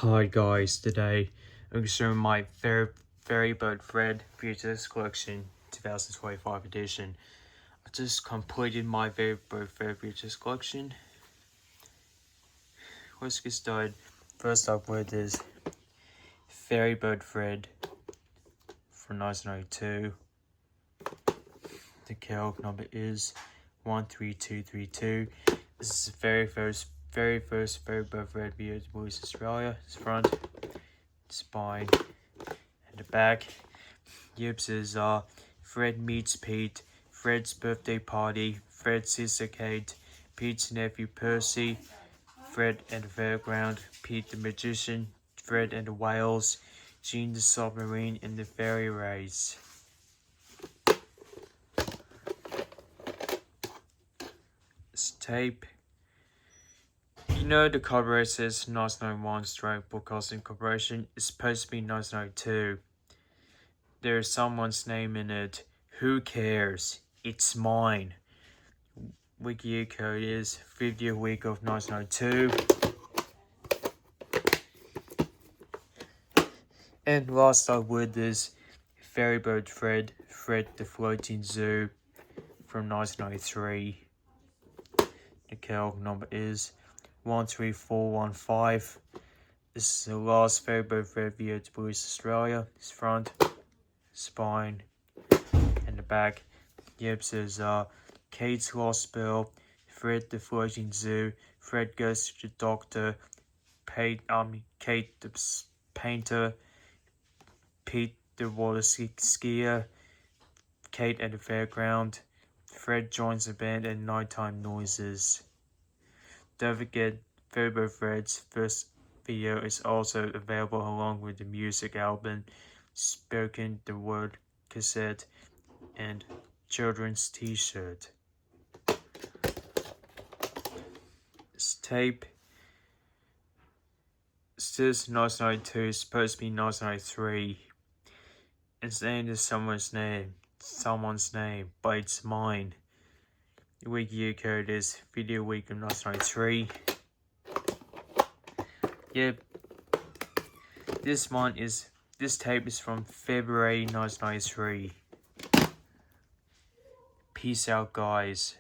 Hi guys, today I'm showing my Ferry Bird Fred VHS collection 2025 edition. I just completed my Ferry Bird Fred VHS collection. Let's get started. First up with this Ferry Bird Fred from 1992. The catalog number is 13232. This is the very first Ferry Bird Fred VHS released in Australia. It's front, spine, and the back. Gibbs is Fred meets Pete, Fred's birthday party, Fred's sister Kate, Pete's nephew Percy, Fred and the fairground, Pete the magician, Fred and the whales, Jean the submarine, and the ferry race. This tape. You know the cover says 1991 Strike Broadcasting Corporation. It's supposed to be 1992. There's someone's name in it. Who cares? It's mine. Wiki code is 50th week of 1992. And last up with this Ferry Bird Fred the Floating Zoo from 1993. The catalog number is 13415. This is the last Ferry Bird Fred video to release Australia. It's front, spine, and the back. Gibbs is Kate's Lost Bill, Fred the Floating Zoo, Fred Goes to the Doctor, Kate the Painter, Pete the Water Skier, Kate at the Fairground, Fred joins the band, and Nighttime Noises. Don't forget, Ferry Bird Fred's first video is also available along with the music album, Spoken the Word cassette, and children's t-shirt. This tape says 1992, it's supposed to be 1993. It's named as someone's name, but it's mine. The week year code is video week of 1993. Yep. This tape is from February 1993. Peace out, guys.